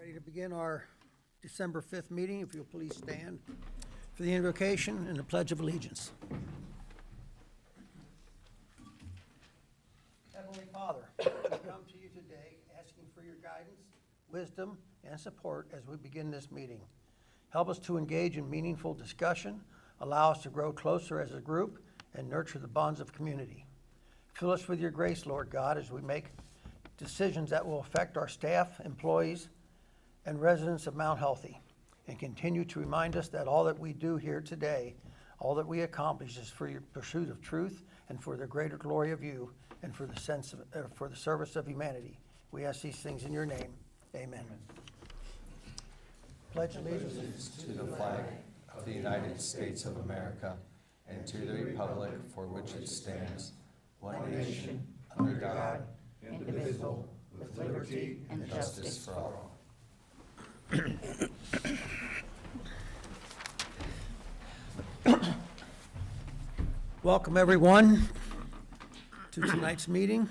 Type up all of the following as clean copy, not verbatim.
Ready to begin our December 5th meeting. If you'll please stand for the invocation and the Pledge of Allegiance. Heavenly Father, we come to you today asking for your guidance, wisdom, and support as we begin this meeting. Help us to engage in meaningful discussion, allow us to grow closer as a group, and nurture the bonds of community. Fill us with your grace, Lord God, as we make decisions that will affect our staff, employees, and residents of Mount Healthy, and continue to remind us that all that we do here today, all that we accomplish is for your pursuit of truth and for the greater glory of you and for the service of humanity. We ask these things in your name. Amen. Pledge allegiance to the flag of the United States of America and to the republic for which it stands, one nation, under God, indivisible, with liberty and justice for all. Welcome, everyone, to tonight's meeting.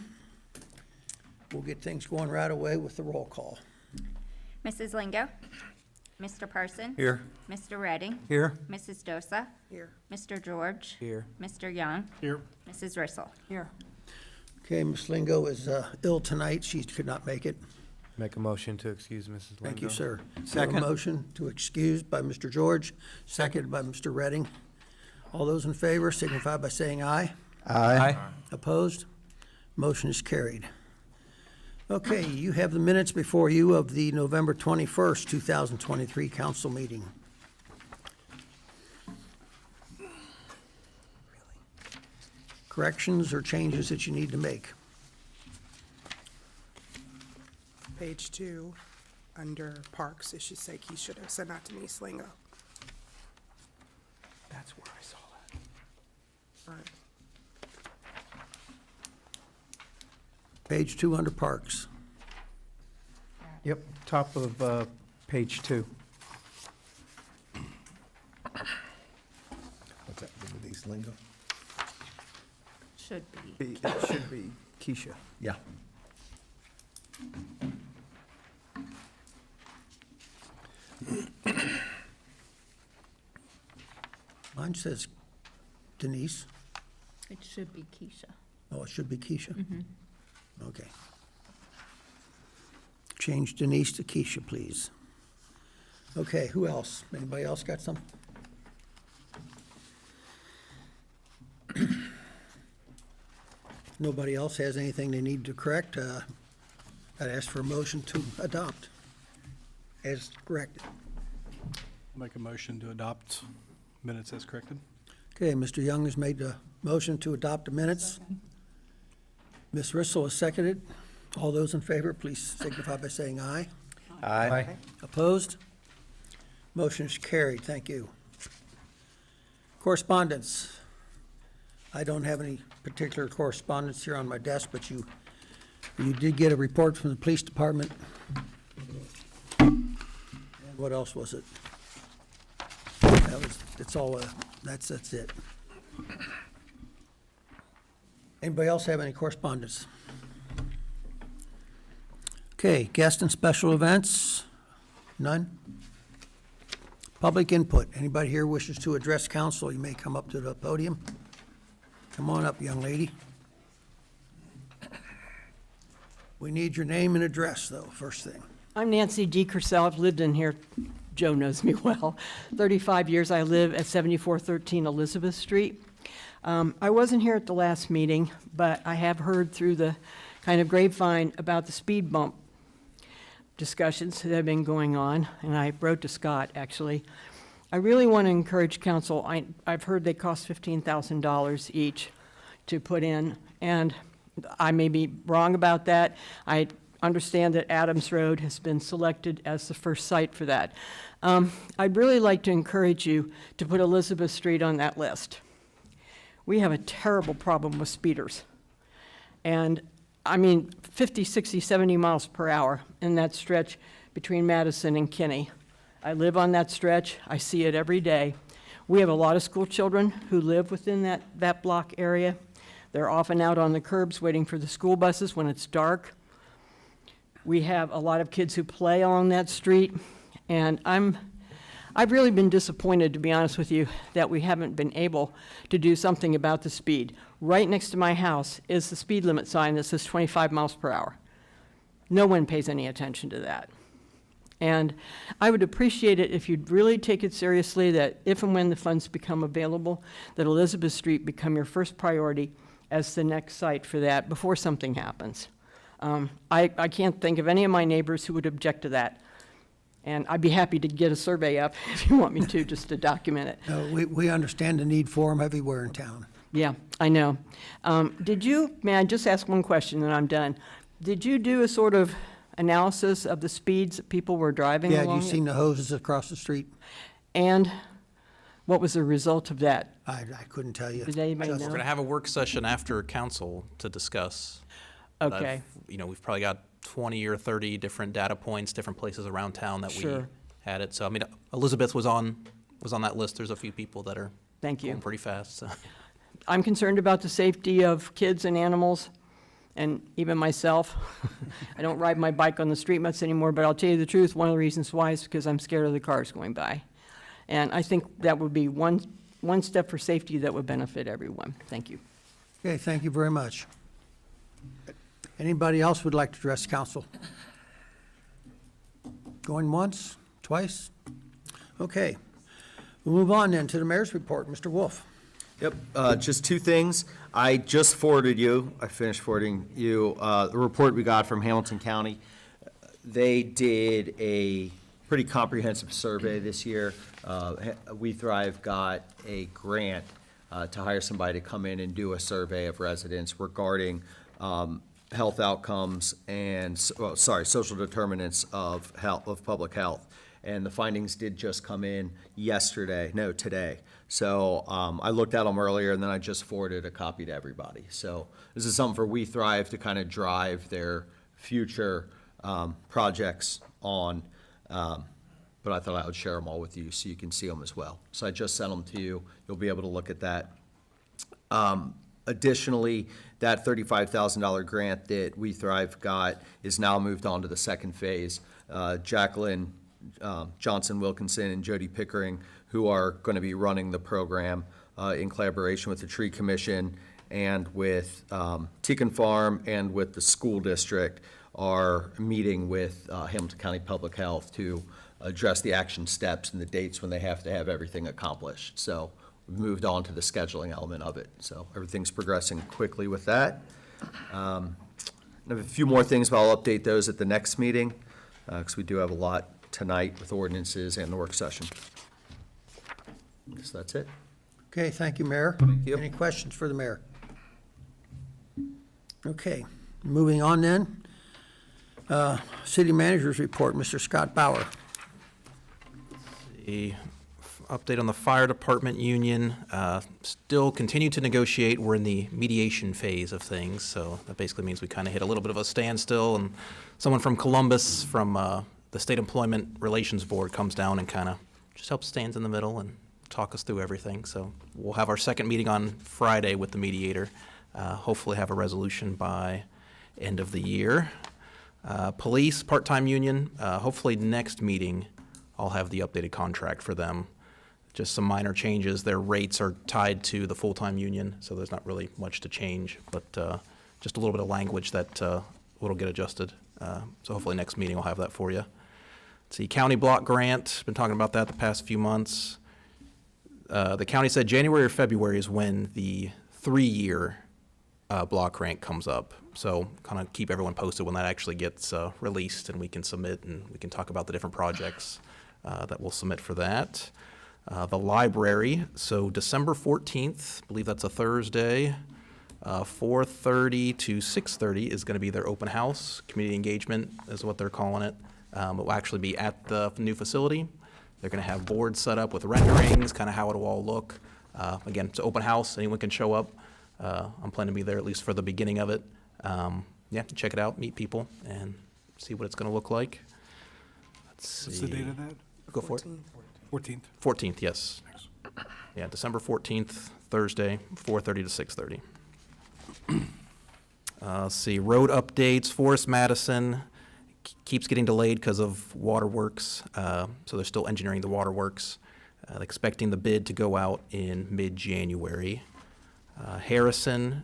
We'll get things going right away with the roll call. Mrs. Lingo? Mr. Parson? Here. Mr. Redding? Here. Mrs. Dosa? Here. Mr. George? Here. Mr. Young? Here. Mrs. Rissel? Here. Okay, Ms. Lingo is ill tonight. She could not make it. Make a motion to excuse Mrs. Lingo. Thank you, sir. Second. A motion to excuse by Mr. George, seconded by Mr. Redding. All those in favor signify by saying aye. Aye. Opposed? Motion is carried. Okay, you have the minutes before you of the November 21st, 2023 council meeting. Corrections or changes that you need to make? Page 2, under Parks, it should say Keisha sent that to me, Slingo. That's where I saw that. All right. Page 2 under Parks. Yep, top of page 2. What's that, these lingo? Should be. It should be Keisha. Yeah. Mine says Denise. It should be Keisha. Oh, it should be Keisha? Okay. Change Denise to Keisha, please. Okay, who else? Anybody else got some? Nobody else has anything they need to correct? I'd ask for a motion to adopt as corrected. Make a motion to adopt minutes as corrected. Okay, Mr. Young has made the motion to adopt the minutes. Ms. Rissel has seconded. All those in favor, please signify by saying aye. Aye. Opposed? Motion is carried. Thank you. Correspondence. I don't have any particular correspondence here on my desk, but you did get a report from the police department. And what else was it? That's it. Anybody else have any correspondence? Okay, guest and special events? None? Public input. Anybody here wishes to address council, you may come up to the podium. Come on up, young lady. We need your name and address, though, first thing. I'm Nancy D. Cursell. I've lived in here, Joe knows me well, 35 years. I live at 7413 Elizabeth Street. I wasn't here at the last meeting, but I have heard through the kind of grapevine about the speed bump discussions that have been going on, and I wrote to Scott, actually. I really want to encourage council. I've heard they cost $15,000 each to put in, and I may be wrong about that. I understand that Adams Road has been selected as the first site for that. I'd really like to encourage you to put Elizabeth Street on that list. We have a terrible problem with speeders. And I mean, 50, 60, 70 miles per hour in that stretch between Madison and Kinney. I live on that stretch. I see it every day. We have a lot of school children who live within that block area. They're often out on the curbs waiting for the school buses when it's dark. We have a lot of kids who play along that street, and I've really been disappointed, to be honest with you, that we haven't been able to do something about the speed. Right next to my house is the speed limit sign that says 25 miles per hour. No one pays any attention to that. And I would appreciate it if you'd really take it seriously that if and when the funds become available, that Elizabeth Street become your first priority as the next site for that before something happens. I can't think of any of my neighbors who would object to that. And I'd be happy to get a survey up if you want me to, just to document it. We understand the need for them everywhere in town. Yeah, I know. May I just ask one question and I'm done? Did you do a sort of analysis of the speeds that people were driving Yeah, along you it? seen the hoses across the street? And what was the result of that? I couldn't tell you. Did anybody Just- know? We're going to have a work session after council to discuss. But Okay, we've probably got 20 or 30 different data points, different places around town that we Sure. had it. So, I mean, Elizabeth was on that list. There's a few people that are thank going you. pretty fast, so. I'm concerned about the safety of kids and animals, and even myself. I don't ride my bike on the street much anymore, but I'll tell you the truth, one of the reasons why is because I'm scared of the cars going by. And I think that would be one step for safety that would benefit everyone. Thank you. Okay, thank you very much. Anybody else would like to address council? Going once, twice? Okay. We'll move on then to the mayor's report. Mr. Wolf. Yep, just two things. I just finished forwarding you, the report we got from Hamilton County. They did a pretty comprehensive survey this year. We Thrive got a grant to hire somebody to come in and do a survey of residents regarding health outcomes and, social determinants of public health. And the findings did just come in today. So I looked at them earlier, and then I just forwarded a copy to everybody. So this is something for We Thrive to kind of drive their future projects on. But I thought I would share them all with you so you can see them as well. So I just sent them to you. You'll be able to look at that. Additionally, that $35,000 grant that We Thrive got is now moved on to the second phase. Jacqueline Johnson Wilkinson and Jody Pickering, who are going to be running the program in collaboration with the Tree Commission and with Tecan Farm and with the school district, are meeting with Hamilton County Public Health to address the action steps and the dates when they have to have everything accomplished. So we've moved on to the scheduling element of it. So everything's progressing quickly with that. I have a few more things, but I'll update those at the next meeting because we do have a lot tonight with ordinances and the work session. So that's it. Okay, thank you, Mayor. Thank you. Any questions for the mayor? Okay, moving on then. City Manager's report, Mr. Scott Bauer. The update on the fire department union, still continue to negotiate. We're in the mediation phase of things, so that basically means we kind of hit a little bit of a standstill, and someone from Columbus, from the State Employment Relations Board, comes down and kind of just helps stands in the middle and talk us through everything. So we'll have our second meeting on Friday with the mediator, hopefully have a resolution by end of the year. Police, part-time union, hopefully next meeting I'll have the updated contract for them. Just some minor changes. Their rates are tied to the full-time union, so there's not really much to change, but just a little bit of language that will get adjusted. So hopefully next meeting I'll have that for you. Let's see, county block grant, been talking about that the past few months. The county said January or February is when the 3-year block grant comes up. So kind of keep everyone posted when that actually gets released and we can submit and we can talk about the different projects that we'll submit for that. The library, so December 14th, I believe that's a Thursday, 4:30 to 6:30 is going to be their open house. Community engagement is what they're calling it. It will actually be at the new facility. They're going to have boards set up with renderings, kind of how it'll all look. Again, it's an open house. Anyone can show up. I'm planning to be there at least for the beginning of it. Check it out, meet people, and see what it's going to look like. Let's see. What's the date of that? Go for it. 14th. 14th, yes. Yeah, December 14th, Thursday, 4:30 to 6:30. Let's see, road updates, Forest Madison, keeps getting delayed because of waterworks, so they're still engineering the waterworks. Expecting the bid to go out in mid-January. Harrison,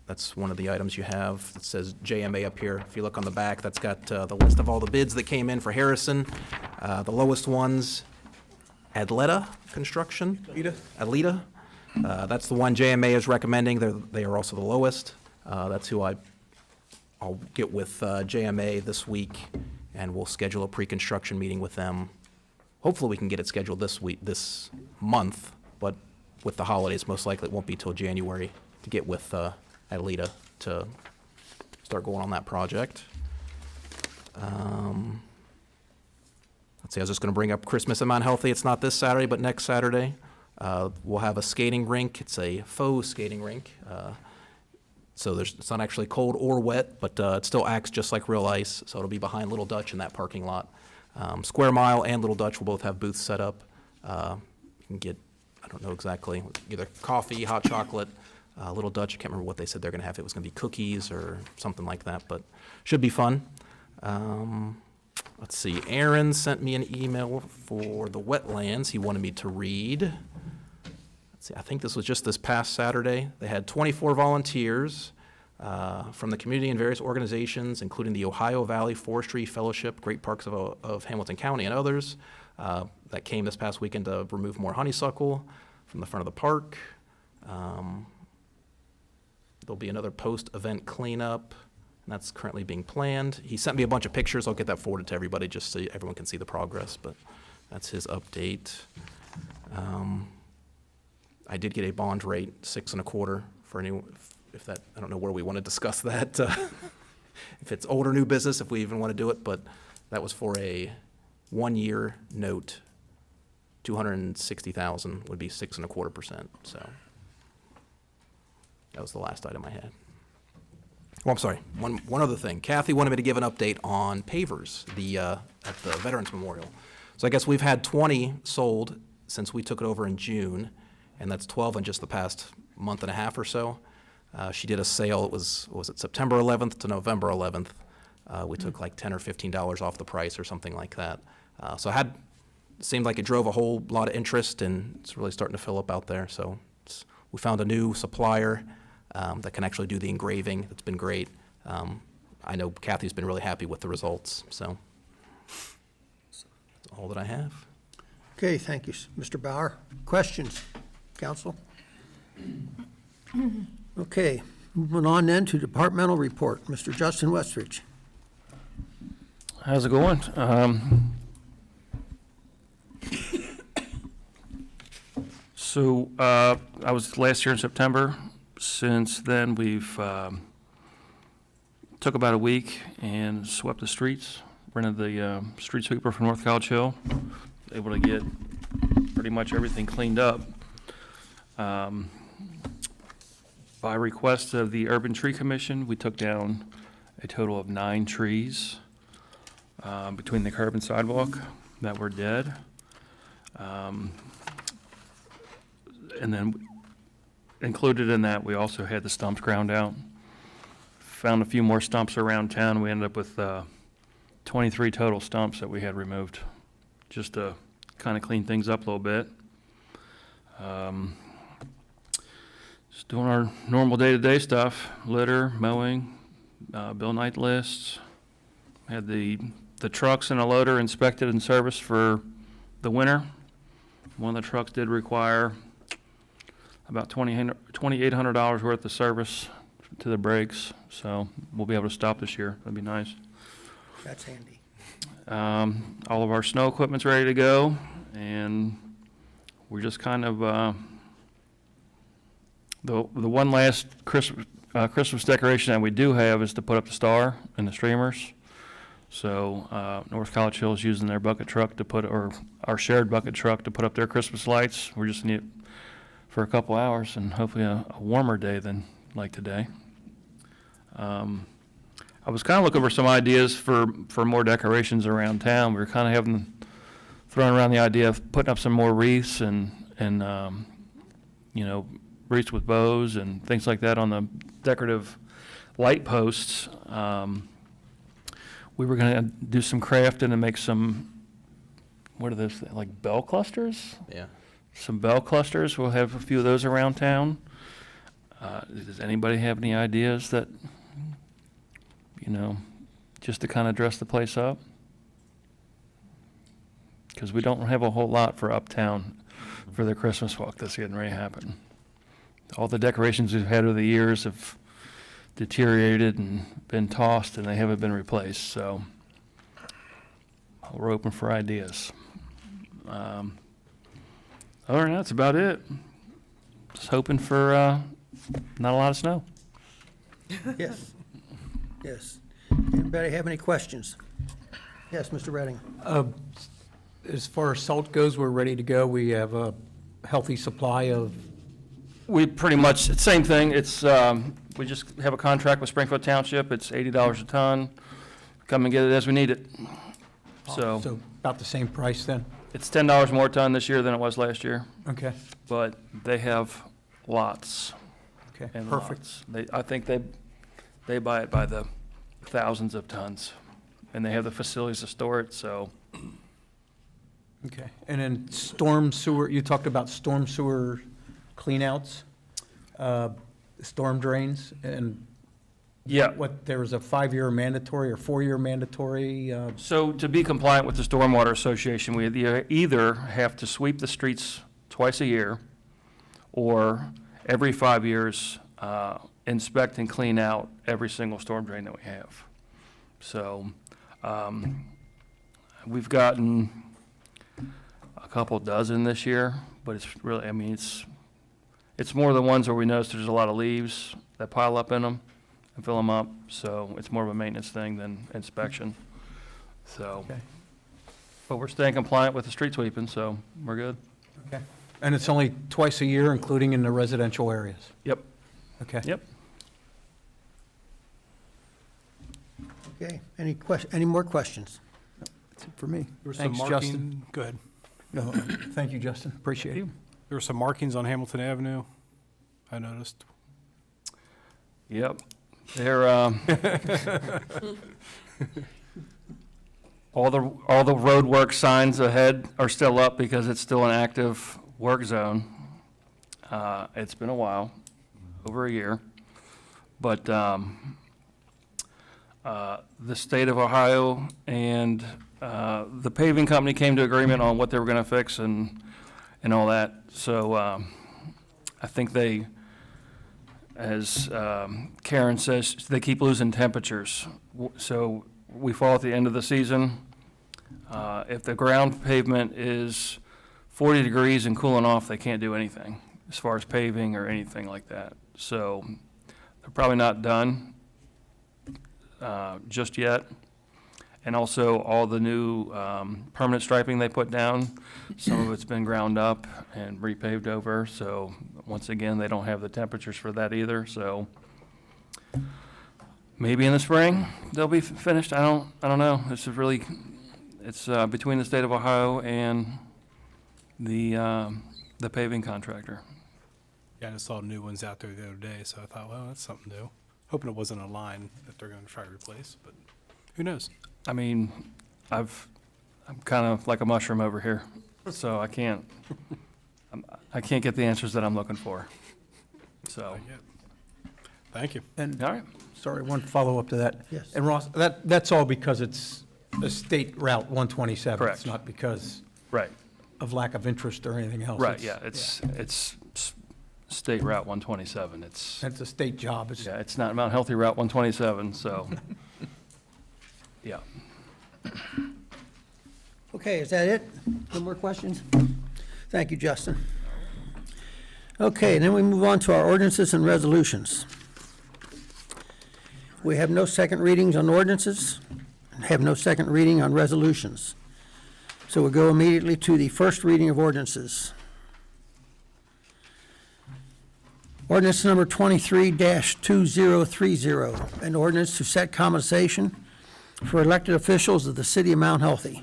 that's one of the items you have. It says JMA up here. If you look on the back, that's got the list of all the bids that came in for Harrison. The lowest ones, Adleta Construction. Adleta. That's the one JMA is recommending. They are also the lowest. That's who I'll get with JMA this week, and we'll schedule a pre-construction meeting with them. Hopefully, we can get it scheduled this month, but with the holidays, most likely it won't be till January to get with Adleta to start going on that project. Let's see, I was just going to bring up Christmas in Mount Healthy. It's not this Saturday, but next Saturday. We'll have a skating rink. It's a faux skating rink. So it's not actually cold or wet, but it still acts just like real ice. So it'll be behind Little Dutch in that parking lot. Square Mile and Little Dutch will both have booths set up. You can get, I don't know exactly, either coffee, hot chocolate. Little Dutch, I can't remember what they said they're going to have. It was going to be cookies or something like that, but should be fun. Let's see, Aaron sent me an email for the wetlands he wanted me to read. Let's see, I think this was just this past Saturday. They had 24 volunteers from the community and various organizations, including the Ohio Valley Forestry Fellowship, Great Parks of Hamilton County, and others, that came this past weekend to remove more honeysuckle from the front of the park. There'll be another post-event cleanup, and that's currently being planned. He sent me a bunch of pictures. I'll get that forwarded to everybody just so everyone can see the progress, but that's his update. I did get a bond rate, 6.25 for any, if that, I don't know where we want to discuss that. If it's old or new business, if we even want to do it, but that was for a 1-year note. 260,000 would be 6.25%, so. That was the last item I had. Oh, I'm sorry, one other thing. Kathy wanted me to give an update on pavers, at the Veterans Memorial. So I guess we've had 20 sold since we took it over in June, and that's 12 in just the past month and a half or so. She did a sale, it was it September 11th to November 11th. We took like $10 or $15 off the price or something like that. So it seemed like it drove a whole lot of interest, and it's really starting to fill up out there. So we found a new supplier that can actually do the engraving. It's been great. I know Kathy's been really happy with the results, so that's all that I have. Okay, thank you, Mr. Bauer. Questions, council? Okay, moving on then to departmental report. Mr. Justin Westridge. How's it going? I was last year in September. Since then, we've took about a week and swept the streets. Rented the street sweeper from North College Hill. Able to get pretty much everything cleaned up. By request of the Urban Tree Commission, we took down a total of 9 trees between the curb and sidewalk that were dead. And then included in that, we also had the stumps ground out. Found a few more stumps around town. We ended up with 23 total stumps that we had removed, just to kind of clean things up a little bit. Just doing our normal day-to-day stuff, litter, mowing, bill night lists. Had the trucks and a loader inspected and serviced for the winter. One of the trucks did require about $2,800 worth of service to the brakes, so we'll be able to stop this year. That'd be nice. That's handy. All of our snow equipment's ready to go, and we're just kind of the one last Christmas decoration that we do have is to put up the star and the streamers. So North College Hill is using their bucket truck to put, or our shared bucket truck to put up their Christmas lights. We're just need it for a couple hours, and hopefully a warmer day than like today. I was kind of looking for some ideas for more decorations around town. We were kind of throwing around the idea of putting up some more wreaths and you know, wreaths with bows and things like that on the decorative light posts. we were gonna do some crafting and make some, what are those, like bell clusters? Yeah. Some bell clusters. We'll have a few of those around town. Does anybody have any ideas that, just to kind of dress the place up? Because we don't have a whole lot for uptown for the Christmas walk that's getting ready to happen. All the decorations we've had over the years have deteriorated and been tossed, and they haven't been replaced, so we're open for ideas. Other than that, that's about it. Just hoping for not a lot of snow. Yes. Yes. Anybody have any questions? Yes, Mr. Redding. As far as salt goes, we're ready to go. We have a healthy supply of, We pretty much, same thing. It's, we just have a contract with Springfield Township. It's $80 a ton. Come and get it as we need it. So so about the same price then? it's $10 more a ton this year than it was last year, Okay, but they have lots okay, and perfect. lots. I think they buy it by the thousands of tons, and they have the facilities to store it, so. Okay, and then storm sewer, you talked about storm sewer cleanouts, storm drains, and Yeah. what, there was a 5-year mandatory or 4-year mandatory? So to be compliant with the Stormwater Association, we either have to sweep the streets twice a year, or every 5 years, inspect and clean out every single storm drain that we have. So, we've gotten a couple dozen this year, but it's really, it's more the ones where we notice there's a lot of leaves that pile up in them and fill them up, so it's more of a maintenance thing than inspection. So, Okay. but we're staying compliant with the street sweeping, so we're good. Okay, and it's only twice a year, including in the residential areas? Yep, Okay. yep. Okay, any more questions? That's it for me. There were some Thanks, Justin. Go ahead. No, thank you, Justin, appreciate it. There were some markings on Hamilton Avenue, I noticed. Yep. They're, all the road work signs ahead are still up because it's still an active work zone. It's been a while, over a year. But, the state of Ohio and, the paving company came to agreement on what they were gonna fix and all that. So, I think they, as Karen says, they keep losing temperatures. So we fall at the end of the season. If the ground pavement is 40 degrees and cooling off, they can't do anything as far as paving or anything like that. So they're probably not done just yet. And also all the new permanent striping they put down, some of it's been ground up and repaved over. So once again, they don't have the temperatures for that either. So maybe in the spring they'll be finished. I don't know. This is really, it's between the state of Ohio and the paving contractor. Yeah, I just saw new ones out there the other day, so I thought, well, that's something new. Hoping it wasn't a line that they're gonna try to replace, but who knows? I mean, I'm kind of like a mushroom over here, so I can't get the answers that I'm looking for. So, Not yet. Thank you. And, all right. sorry, one follow-up to that. Yes. And Ross, that's all because it's a state route 127? Correct. It's not because Right, of lack of interest or anything else? right, yeah, it's State Route 127. It's It's a state job. It's, yeah, it's not Mount Healthy Route 127, so, yeah. Okay, is that it? No more questions? Thank you, Justin. Okay, then we move on to our ordinances and resolutions. We have no second readings on ordinances, and have no second reading on resolutions. So we'll go immediately to the first reading of ordinances. Ordinance number 23-2030, an ordinance to set compensation for elected officials of the city of Mount Healthy.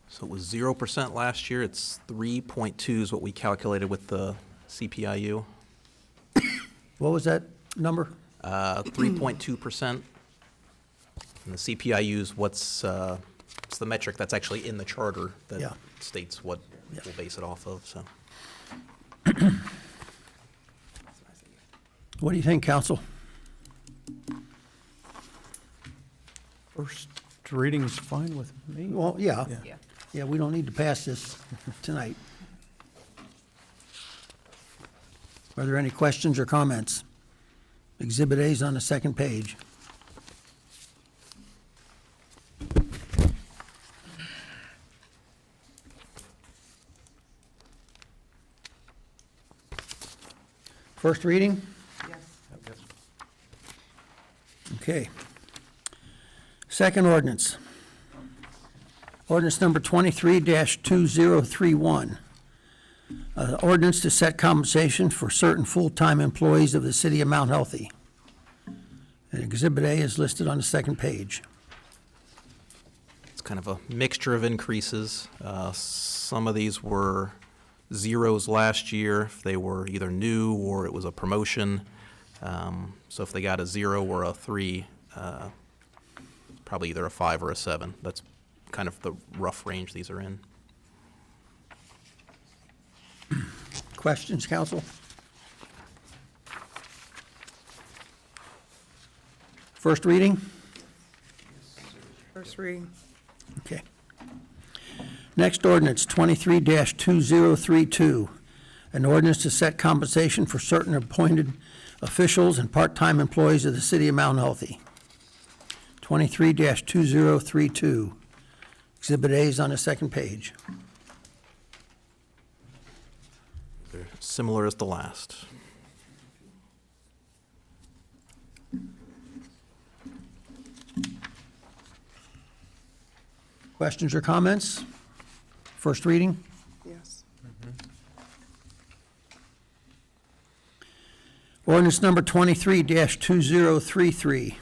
So it was 0% last year. It's 3.2 is what we calculated with the CPIU. What was that? Number? 3.2%. And the CPIU's what's the metric that's actually in the charter that Yeah. states what we'll base it off of, so. What do you think, council? First reading is fine with me. Well, yeah. Yeah. Yeah, we don't need to pass this tonight. Are there any questions or comments? Exhibit A is on the second page. First reading? Yes. Okay. Second ordinance. Ordinance number 23-2031. Ordinance to set compensation for certain full-time employees of the city of Mount Healthy. And Exhibit A is listed on the second page. It's kind of a mixture of increases. Some of these were zeros last year, if they were either new or it was a promotion. So if they got a 0 or a 3, probably either a 5 or a 7. That's kind of the rough range these are in. Questions, council? First reading? First reading. Okay. Next ordinance, 23-2032. An ordinance to set compensation for certain appointed officials and part-time employees of the city of Mount Healthy. 23-2032. Exhibit A is on the second page. They're similar as the last. Questions or comments? First reading? Yes. Ordinance number 23-2033.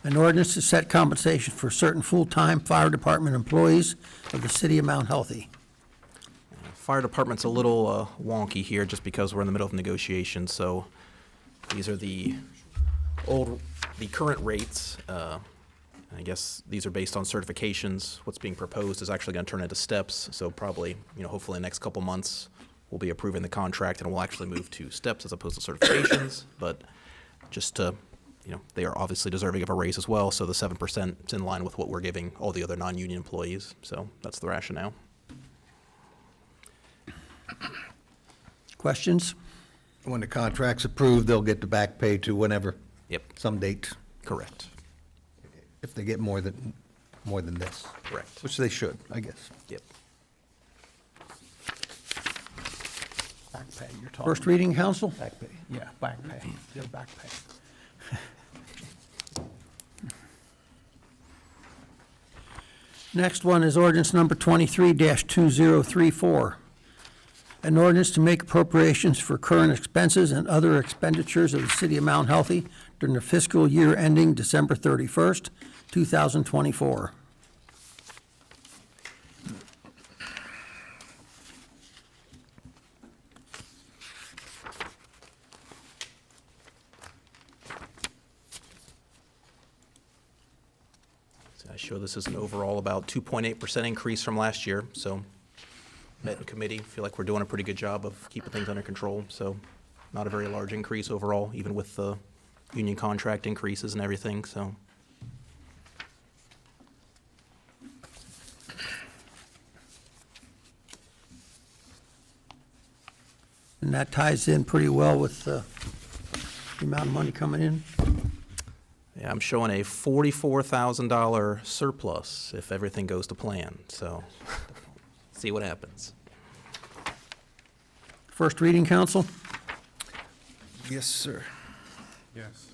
An ordinance to set compensation for certain full-time fire department employees of the city of Mount Healthy. Fire department's a little wonky here just because we're in the middle of negotiations, so these are the current rates. I guess these are based on certifications. What's being proposed is actually going to turn into steps, so probably, hopefully in the next couple months, we'll be approving the contract and we'll actually move to steps as opposed to certifications, but just to, they are obviously deserving of a raise as well, so the 7% is in line with what we're giving all the other non-union employees, so that's the rationale. Questions? When the contract's approved, they'll get the back pay to whenever, Yep, some date, correct, if they get more than this, correct, which they should, I guess. yep. Back pay, you're talking. First reading, council? Back pay, yeah, back pay, yeah, back pay. Next one is ordinance number 23-2034. An ordinance to make appropriations for current expenses and other expenditures of the city of Mount Healthy during the fiscal year ending December 31st, 2024. So I show this as an overall about 2.8% increase from last year, so met in committee, feel like we're doing a pretty good job of keeping things under control, so not a very large increase overall, even with the union contract increases and everything, so. And that ties in pretty well with the amount of money coming in. Yeah, I'm showing a $44,000 surplus if everything goes to plan, so see what happens. First reading, council? Yes, sir. Yes.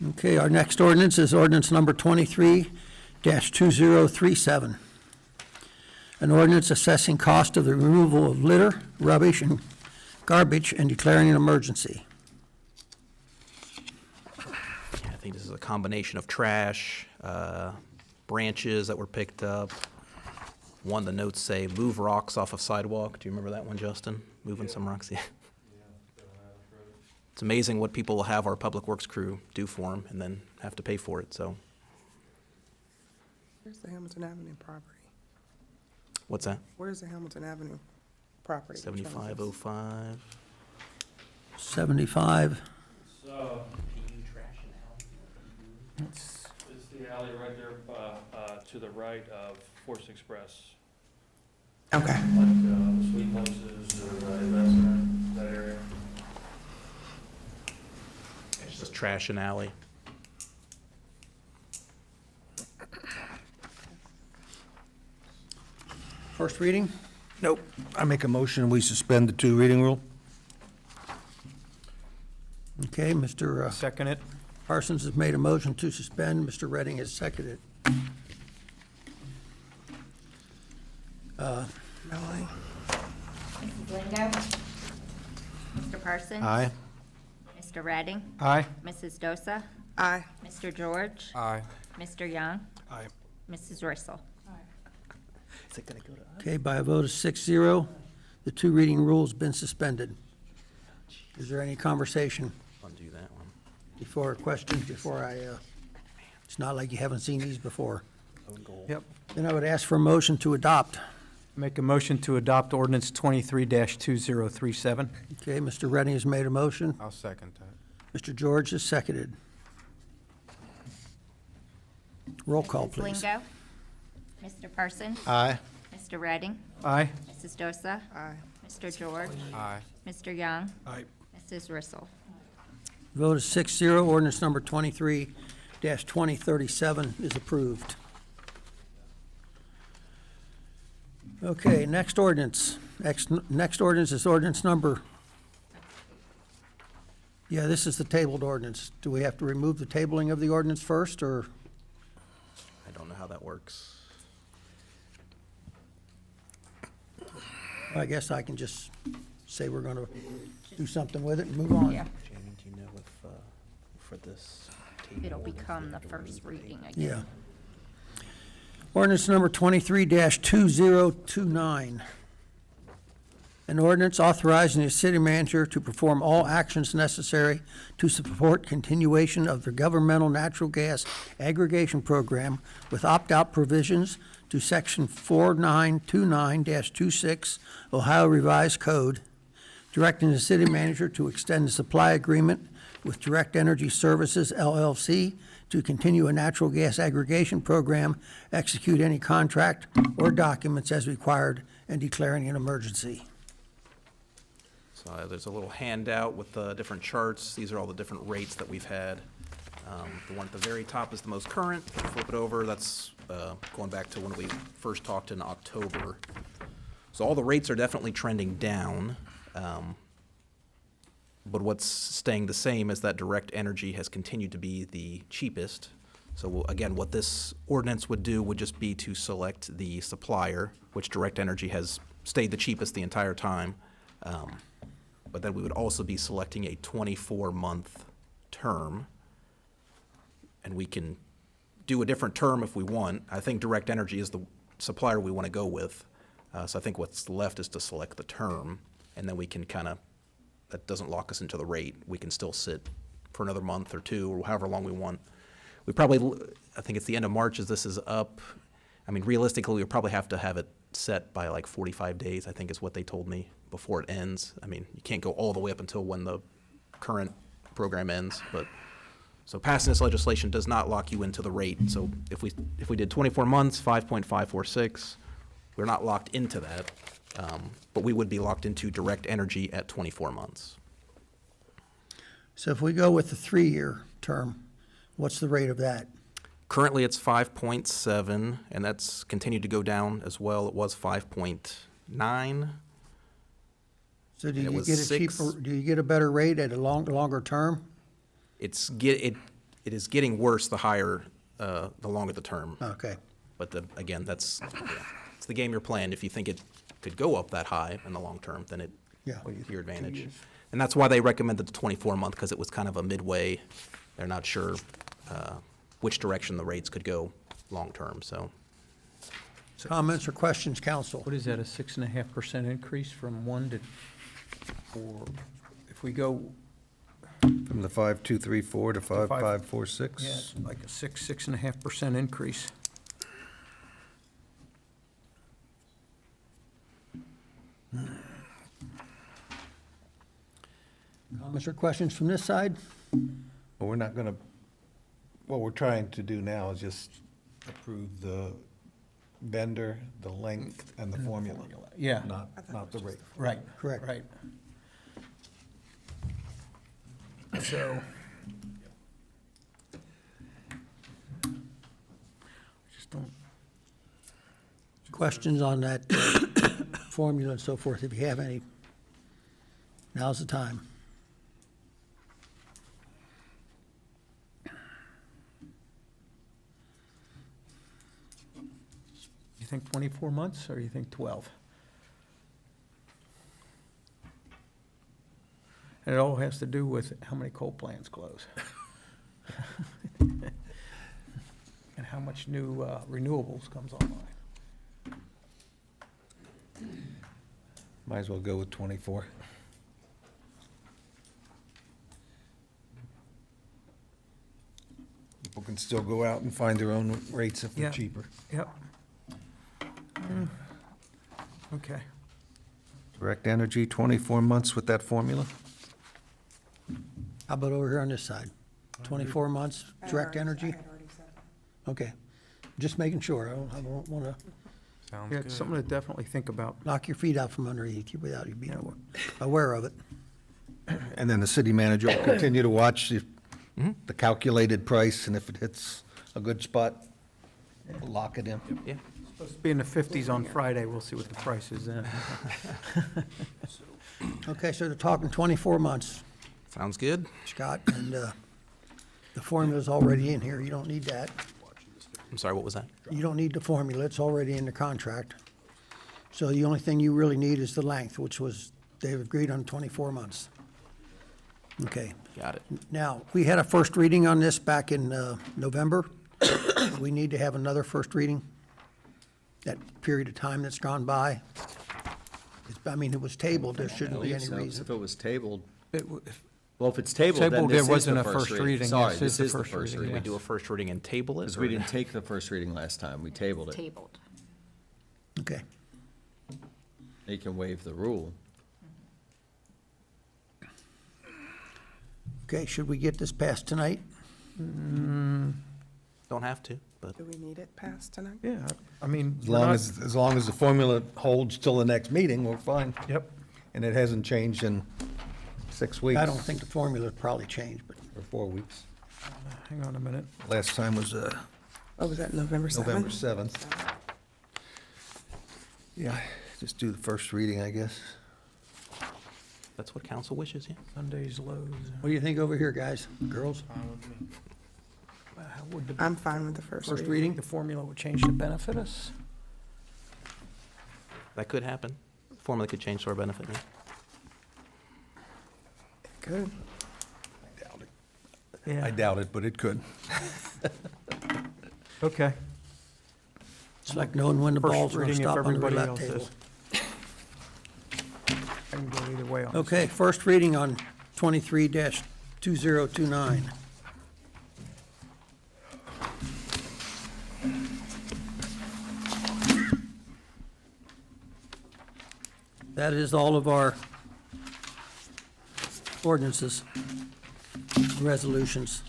Okay, our next ordinance is ordinance number 23-2037. An ordinance assessing cost of the removal of litter, rubbish, and garbage and declaring an emergency. I think this is a combination of trash, branches that were picked up, One, the notes say, move rocks off of sidewalk. Do you remember that one, Justin? Moving some rocks, yeah. It's amazing what people will have our public works crew do for them and then have to pay for it, so. Where's the Hamilton Avenue property? What's that? Where's the Hamilton Avenue property? Which one is this? 7505. 75. So, it's the alley right there, to the right of Force Express, Okay. like, Sweet Moses or Investment, that area. It's just trash and alley. First reading? Nope. I make a motion, we suspend the 2 reading rule. Okay, Mr. Second it. Parsons has made a motion to suspend. Mr. Redding has seconded. Melanie? Mrs. Lingo? Mr. Parsons? Aye. Mr. Redding? Aye. Mrs. Dosa? Aye. Mr. George? Aye. Mr. Young? Aye. Mrs. Rissel? Is it gonna go to us? Okay, by a vote of 6-0, the 2 reading rule has been suspended. Is there any conversation Undo that one. before I, it's not like you haven't seen these before. Own goal. Yep. Then I would ask for a motion to adopt. Make a motion to adopt ordinance 23-2037. Okay, Mr. Redding has made a motion. I'll second that. Mr. George has seconded. Roll call, Mrs. please. Lingo? Mr. Parsons? Aye. Mr. Redding? Aye. Mrs. Dosa? Aye. Mr. George? Aye. Mr. Young? Aye. Mrs. Rissel? Vote is 6-0. Ordinance number 23-2037 is approved. Okay, next ordinance. Next ordinance is ordinance number, yeah, this is the tabled ordinance. Do we have to remove the tabling of the ordinance first, or? I don't know how that works. I guess I can just say we're going to do something with it and move on. Yeah. Jamie, do you know if, for this It'll table, become the first reading again. Yeah. Ordinance number 23-2029. An ordinance authorizing the city manager to perform all actions necessary to support continuation of the governmental natural gas aggregation program with opt-out provisions to section 4929-26 Ohio Revised Code, directing the city manager to extend the supply agreement with Direct Energy Services LLC to continue a natural gas aggregation program, execute any contract or documents as required, and declaring an emergency. So there's a little handout with the different charts. These are all the different rates that we've had. The one at the very top is the most current. Flip it over, that's going back to when we first talked in October. So all the rates are definitely trending down. But what's staying the same is that Direct Energy has continued to be the cheapest. So again, what this ordinance would do would just be to select the supplier, which Direct Energy has stayed the cheapest the entire time. But then we would also be selecting a 24-month term. And we can do a different term if we want. I think Direct Energy is the supplier we want to go with. So I think what's left is to select the term, and then we can kind of, that doesn't lock us into the rate. We can still sit for another month or two, or however long we want. We probably, I think it's the end of March as this is up. I mean, realistically, we probably have to have it set by like 45 days, I think is what they told me, before it ends. I mean, you can't go all the way up until when the current program ends, but, so passing this legislation does not lock you into the rate. So if we did 24 months, 5.546, we're not locked into that, but we would be locked into Direct Energy at 24 months. So if we go with the 3-year term, what's the rate of that? Currently, it's 5.7, and that's continued to go down as well. It was 5.9. So do And it you was get a 6. cheaper, do you get a better rate at a longer term? It is getting worse the higher, the longer the term. Okay. But again, it's the game you're playing. If you think it could go up that high in the long term, then it's Yeah. your advantage. And that's why they recommended the 24-month, because it was kind of a midway. They're not sure which direction the rates could go long term, so. Comments or questions, council? What is that, a 6.5% increase from 1 to 4? If we go, From the 5234 to 5546? yeah, it's like a 6.5% increase. Comments or questions from this side? Well, we're not gonna, what we're trying to do now is just approve the vendor, the length, and the formula. Yeah. Not the rate. Right. Correct. Right. So. Just don't, Questions on that formula and so forth, if you have any. Now's the time. you think 24 months or you think 12? And it all has to do with how many coal plants close. And how much new renewables comes online. Might as well go with 24. People can still go out and find their own rates if they're Yeah. cheaper. Yep. Okay. Direct Energy, 24 months with that formula? How about over here on this side? 24 months, direct energy? Okay, just making sure. I don't want to Sounds Yeah, it's something to definitely think about. knock your feet out from underneath you without you being aware of it. And then the city manager will continue to watch the calculated price, and if it hits a good spot, we'll lock it in. Yeah. Supposed to be in the 50s on Friday. We'll see what the price is then. Okay, so they're talking 24 months, Sounds good. Scott, and the formula's already in here. You don't need that. I'm sorry, what was that? You don't need the formula. It's already in the contract. So the only thing you really need is the length, which was, they've agreed on 24 months. Okay. Got it. Now, we had a first reading on this back in November. We need to have another first reading. That period of time that's gone by. I mean, it was tabled. There shouldn't be any reason. If it was tabled, It w- well, if it's tabled, then Tabled, this there is wasn't the a first first reading. reading. Sorry, This this is the is the first first reading, reading. We do a first reading and table it? Because we or- didn't take the first reading last time, we tabled it. Tabled. Okay. They can waive the rule. Okay, should we get this passed tonight? Don't have to, but Do we need it passed tonight? Yeah, I mean. As we're long not- as long as the formula holds till the next meeting, we're fine. Yep. And it hasn't changed in 6 weeks. I don't think the formula's probably changed, but Or 4 weeks. Hang on a minute. Last time was Oh, was that November 7th? November 7th. Yeah, just do the first reading, I guess. that's what council wishes, yeah? Sunday's lows. what do you think over here, guys, girls? How would the I'm fine with the first First reading. reading? the formula would change to benefit us? That could happen. Formula could change to our benefit, yeah. Good. I doubt it, but it could. Okay. It's like knowing when the First ball's going to reading if stop on the everybody roulette else table. is. I can go either way on this. Okay, first reading on 23-2029. That is all of our ordinances, resolutions.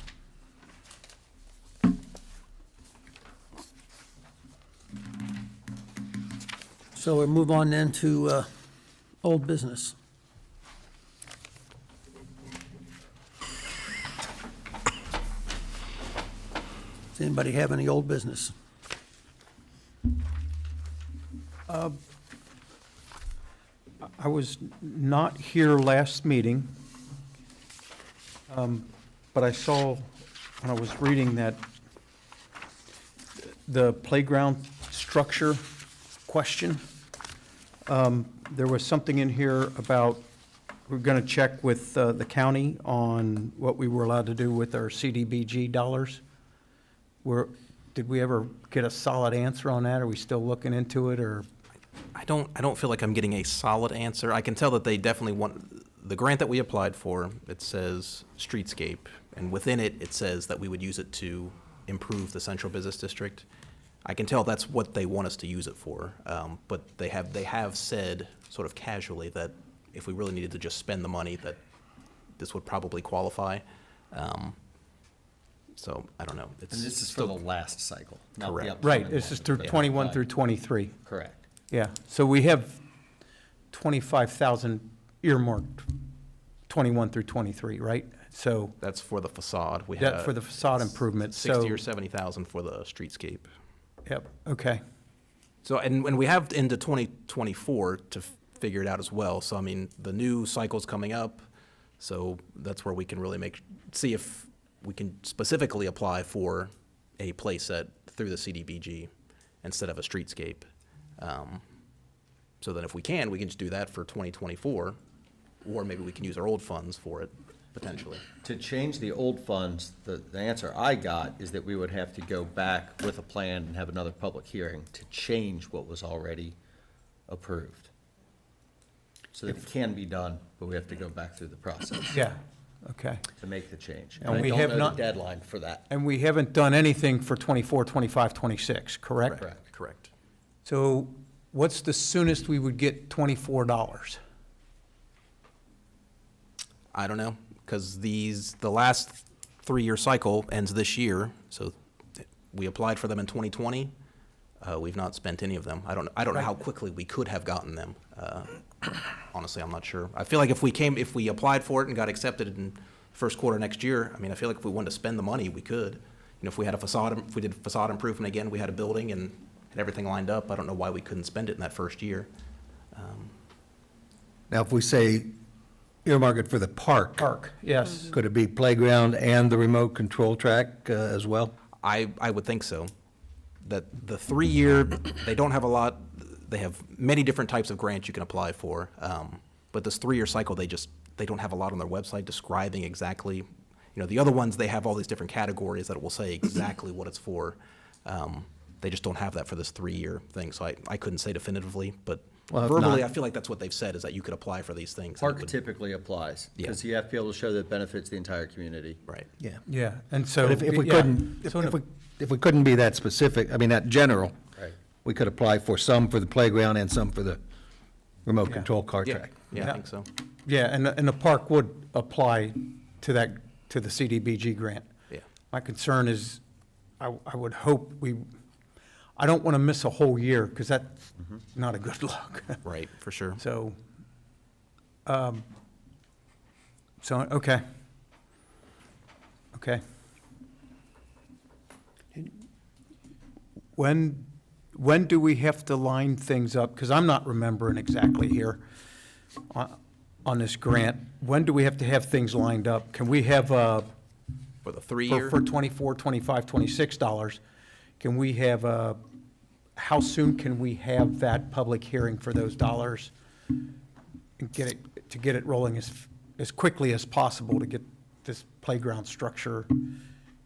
So we'll move on then to old business. Does anybody have any old business? I was not here last meeting, but I saw, when I was reading that, the playground structure question, there was something in here about, we're going to check with the county on what we were allowed to do with our CDBG dollars. We're did we ever get a solid answer on that? Are we still looking into it, or? I don't feel like I'm getting a solid answer. I can tell that they definitely want, the grant that we applied for, it says streetscape, and within it, it says that we would use it to improve the central business district. I can tell that's what they want us to use it for, but they have said sort of casually that if we really needed to just spend the money, that this would probably qualify. So I don't know. And this is for the last cycle, not the Correct. upcoming Right, this is one. through Yeah. 21 through 23. Correct. Yeah, so we have 25,000 earmarked, 21 through 23, right? So That's for the facade. We that had for the facade improvement, so. 60 or 70,000 for the streetscape. Yep, okay. So, and we have into 2024 to figure it out as well. So, I mean, the new cycle's coming up, so that's where we can really see if we can specifically apply for a playset through the CDBG instead of a streetscape. So then if we can just do that for 2024, or maybe we can use our old funds for it, potentially. To change the old funds, the answer I got is that we would have to go back with a plan and have another public hearing to change what was already approved. So that it can be done, but we have to go back through the process Yeah, okay. to make the change. And I we don't have know the not- deadline for that. And we haven't done anything for 24, 25, 26, correct? Correct. Correct. So what's the soonest we would get $24? I don't know, because the last 3-year cycle ends this year, so we applied for them in 2020. We've not spent any of them. I don't know how quickly we could have gotten them. Honestly, I'm not sure. I feel like if we applied for it and got accepted in first quarter next year, I mean, I feel like if we wanted to spend the money, we could. You know, if we did facade improvement again, we had a building and had everything lined up, I don't know why we couldn't spend it in that first year. Now, if we say earmark it for the park, Park, yes. could it be playground and the remote control track as well? I would think so. That the 3-year, they don't have a lot, they have many different types of grants you can apply for. But this 3-year cycle, they don't have a lot on their website describing exactly, the other ones, they have all these different categories that will say exactly what it's for. They just don't have that for this 3-year thing, so I couldn't say definitively, but Well, if verbally, not- I feel like that's what they've said, is that you could apply for these things. and it Park would- typically applies, Yeah. because you have to be able to show that it benefits the entire community. Right. Yeah. Yeah, and so. But if we yeah. couldn't, So in a- if we couldn't be that specific, I mean, that general, Right. we could apply for some for the playground and some for the remote Yeah. control car Yeah, track. yeah, I think so. Yeah, and the park would apply to the CDBG grant. Yeah. My concern is, I would hope I don't want to miss a whole year, because that's not a good look. Right, for sure. So, okay. Okay. When do we have to line things up? Because I'm not remembering exactly here on this grant. When do we have to have things lined up? Can we have, For the 3-year? for 24, 25, $26, can we have, how soon can we have that public hearing for those dollars? And get it rolling as quickly as possible to get this playground structure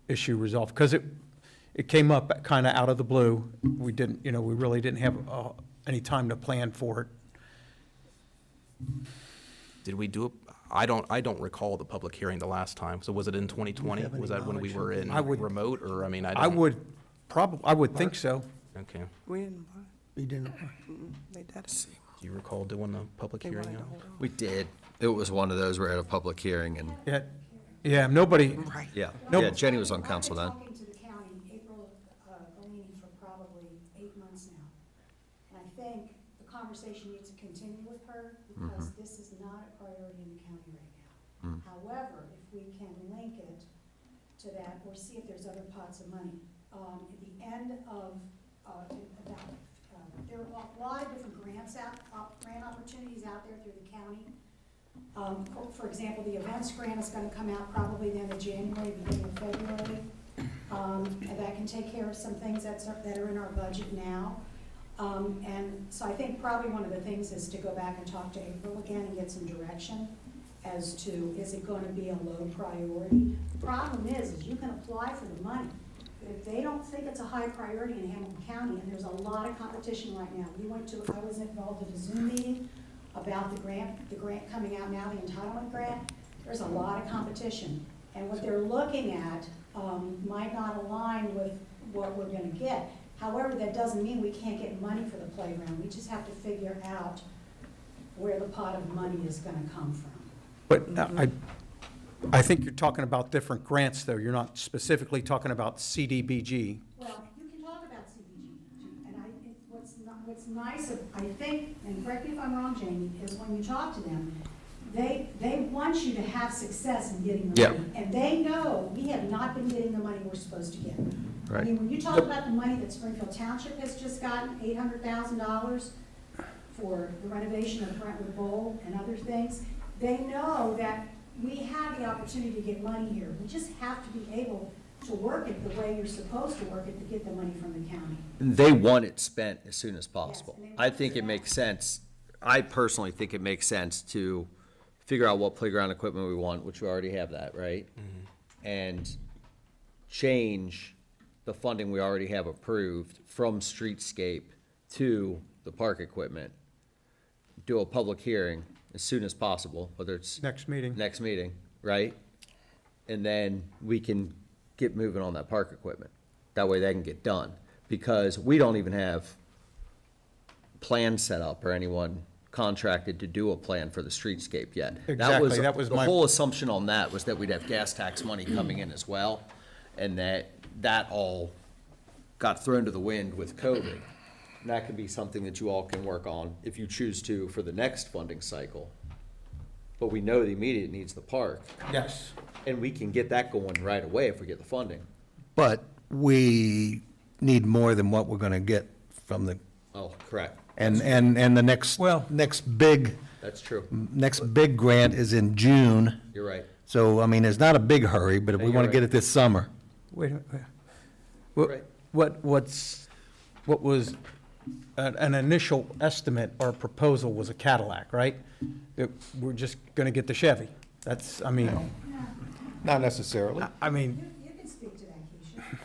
issue resolved? Because it came up kind of out of the blue. We didn't, we really didn't have any time to plan for it. Did we do it? I don't recall the public hearing the last time. So was it in 2020? have any Was that when we knowledge were of- in I would- remote, or, I mean, I don't. I would think so. Okay. We didn't, You didn't, they did. Do you recall doing the public They hearing? wanted to on it? hold on. We did. It was one of those where at a public hearing and, Yeah, nobody, Right. yeah. Nope. Yeah, Jenny was on council then. I've been talking to the county, April Galini, for probably 8 months now. And I think the conversation needs to continue with her, because this is not a priority in the county right now. However, if we can link it to that, or see if there's other pots of money. At the end of, there are a lot of different grant opportunities out there through the county. For example, the events grant is gonna come out probably the end of January, beginning of February. And that can take care of some things that are in our budget now. And so I think probably one of the things is to go back and talk to April again and get some direction as to, is it gonna be a low priority? The problem is you can apply for the money, if they don't think it's a high priority in Hamilton County, and there's a lot of competition right now. I was involved in a Zoom meeting about the grant coming out now, the entitlement grant. There's a lot of competition. And what they're looking at might not align with what we're gonna get. However, that doesn't mean we can't get money for the playground. We just have to figure out where the pot of money is gonna come from. But I think you're talking about different grants, though. You're not specifically talking about CDBG. Well, you can talk about CDBG, and what's nice, I think, and correct me if I'm wrong, Jamie, is when you talk to them, they want you to have success in getting the money. And they know we have not been getting the money we're supposed to get. I mean, when you talk about the money that Springfield Township has just gotten, $800,000 for the renovation of Brentwood Bowl and other things, they know that we have the opportunity to get money here. We just have to be able to work it the way you're supposed to work it to get the money from the county. They want it spent as soon as possible. Yes, and they I want think it it makes sense, I personally think it makes sense to figure out what playground equipment we want, which we already have that, right? And change the funding we already have approved from streetscape to the park equipment. Do a public hearing as soon as possible, whether it's Next meeting. next meeting, right? And then we can get moving on that park equipment. That way that can get done. Because we don't even have plans set up or anyone contracted to do a plan for the streetscape yet. Exactly, that was the my- whole assumption on that was that we'd have gas tax money coming in as well, and that all got thrown to the wind with COVID. And that could be something that you all can work on if you choose to for the next funding cycle. But we know the immediate needs the park, Yes. and we can get that going right away if we get the funding. But we need more than what we're gonna get from the, Oh, correct. and the next big That's true. grant is in June. You're right. So, I mean, there's not a big hurry, but if Yeah, we you're wanna right. get it this summer. Wait a minute. Right. What was an initial estimate or proposal was a Cadillac, right? We're just gonna get the Chevy. That's, I mean, Not necessarily. I mean, You can speak to that, Keisha.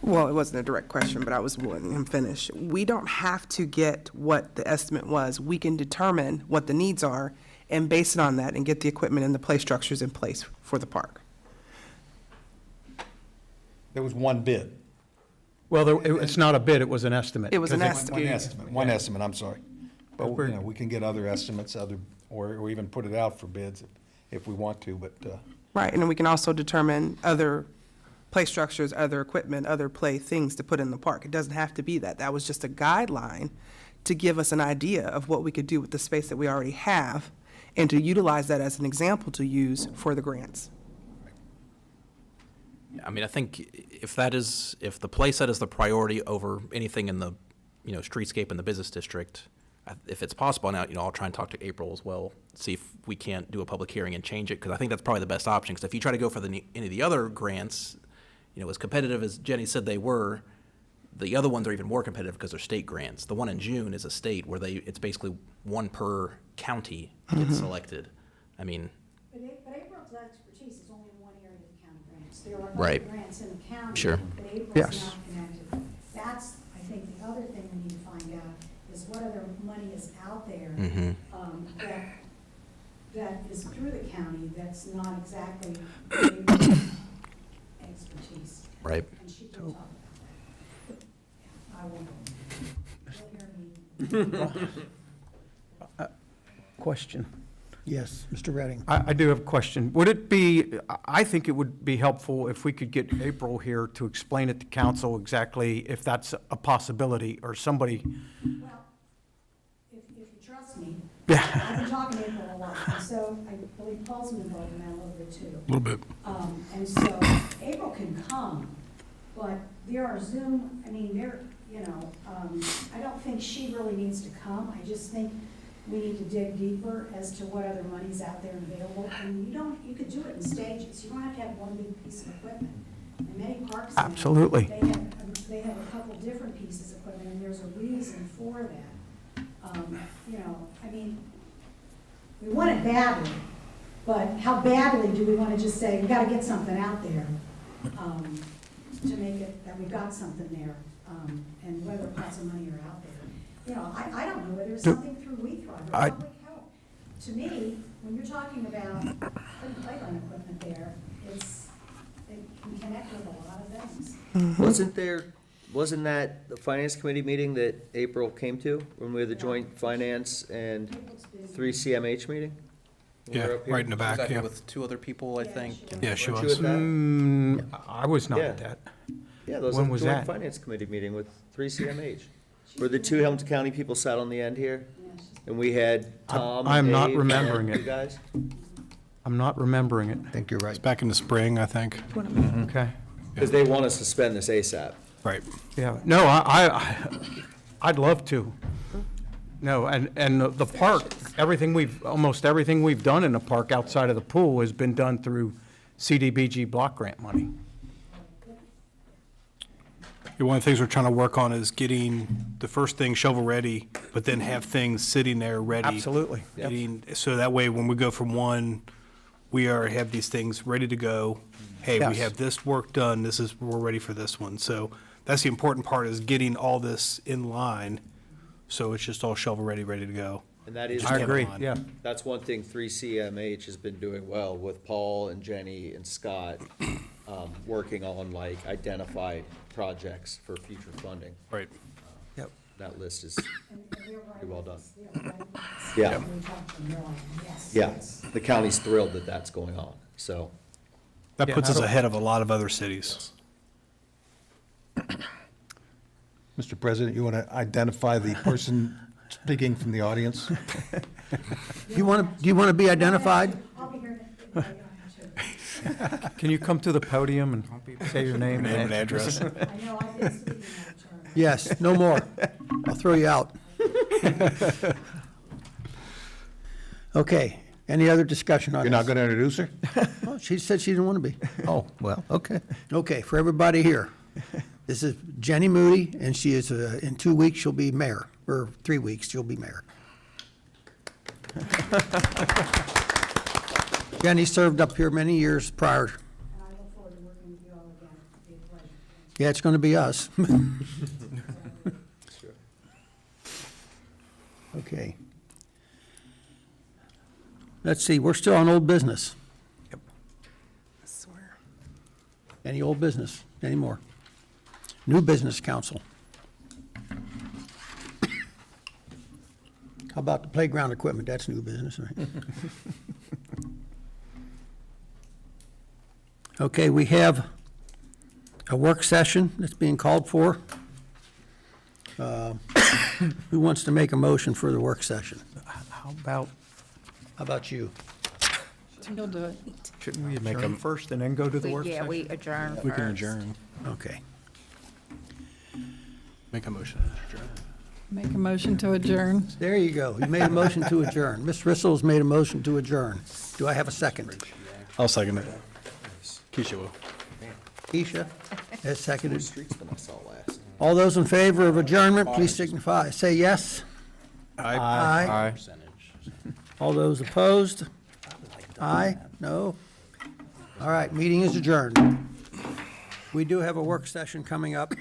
Well, it wasn't a direct question, but I was letting him finish. We don't have to get what the estimate was. We can determine what the needs are and base it on that and get the equipment and the play structures in place for the park. There was one bid. well, it's not a bid, it was an estimate. It was an 'cause estimate. One estimate, I'm sorry. But, we can get other estimates, or even put it out for bids if we want to, but, Right, and then we can also determine other play structures, other equipment, other play things to put in the park. It doesn't have to be that. That was just a guideline to give us an idea of what we could do with the space that we already have and to utilize that as an example to use for the grants. I mean, I think if the play set is the priority over anything in the, streetscape in the business district, if it's possible now, I'll try and talk to April as well, see if we can't do a public hearing and change it, because I think that's probably the best option. Because if you try to go for any of the other grants, as competitive as Jenny said they were, the other ones are even more competitive because they're state grants. The one in June is a state where it's basically one per county gets selected. I mean, But April's expertise is only in one area of the county grants. There are Right. other grants in the county. Sure. But April's Yes. not connected. That's, I think, the other thing we need to find out is what other money is out there that is through the county that's not exactly April's expertise. right. And she can talk about that. I won't. You'll hear me. Question. Yes, Mr. Redding. I do have a question. Would it be, I think it would be helpful if we could get April here to explain it to council exactly if that's a possibility, or somebody. Well, if you trust me, I've been talking to April a lot, and so I believe Paul's been involved in that a little bit too. A little bit. And so April can come, but there are Zoom, I don't think she really needs to come. I just think we need to dig deeper as to what other money's out there and available. And you could do it in stages. You don't have to have one big piece of equipment. In many parks now, Absolutely. they have a couple different pieces of equipment, and there's a reason for that. We want it badly, but how badly do we want to just say, we got to get something out there? to make it that we've got something there, and whether pots of money are out there. You know, I don't know whether it's something through We Thrive or public health. To me, when you're talking about putting playground equipment there, it can connect with a lot of things. Wasn't that the finance committee meeting that April came to, when we had the joint finance and 3CMH meeting? When we Yeah, were up here? right in the back, yeah. With two other people, I think. Yeah, she Weren't you was. at that? I was not at Yeah. that. Yeah, that was When a was joint that? finance committee meeting with 3CMH, where the two Hamilton County people sat on the end here, and we had Tom and I'm not Dave remembering and it. you guys. I'm not remembering it. I think you're right. Back in the spring, I think. Okay. Because they want us to spend this ASAP. Right. Yeah, no, I'd love to. No, and the park, almost everything we've done in the park outside of the pool has been done through CDBG block grant money. Yeah, one of the things we're trying to work on is getting the first thing shovel-ready, but then have things sitting there ready. Absolutely. So that way, when we go from one, have these things ready to go. Hey, we Yes. have this work done, we're ready for this one. So that's the important part, is getting all this in line, so it's just all shovel-ready, ready to go. And that is. Just I have it agree, on. yeah. That's one thing 3CMH has been doing well with Paul and Jenny and Scott, working on like identified projects for future funding. Right. Yep. That list is And they're right. pretty well done. They're right. Yeah. We talked to them, they're like, yes. Yeah, yes. the county's thrilled that that's going on, so. That Yeah, puts us that'll- ahead of a lot of other cities. Mr. President, you want to identify the person speaking from the audience? Do you want to be identified? I'll be here. I don't have to. Can you come to the podium and say your name? Name and address. I know I've been speaking that term. Yes, no more. I'll throw you out. Okay, any other discussion on You're this? not going to introduce her? Well, she said she didn't want to be. Oh, well, okay. Okay, for everybody here, this is Jenny Moody, and she is, in 2 weeks, she'll be mayor, or 3 weeks, she'll be mayor. Jenny served up here many years prior. And I look forward to working with you all again. It'll be a pleasure. Yeah, it's going to be us. Okay. Let's see, we're still on old business. Yep. I swear. Any old business anymore? New business council. How about the playground equipment? That's new business, right? Okay, we have a work session that's being called for. Who wants to make a motion for the work session? How about, How about you? You'll do it. shouldn't we adjourn first and then go to the work Yeah, session? we adjourn We can first. adjourn. Okay. Make a motion. to adjourn. Make a motion to adjourn. There you go. You made a motion to adjourn. Ms. Rissel's made a motion to adjourn. Do I have a second? I'll second it. Keisha will. Keisha has seconded. Streetsman I saw last. All those in favor of adjournment, please signify. Say yes. Aye. Aye. All those opposed? Aye? No? All right, meeting is adjourned. We do have a work session coming up.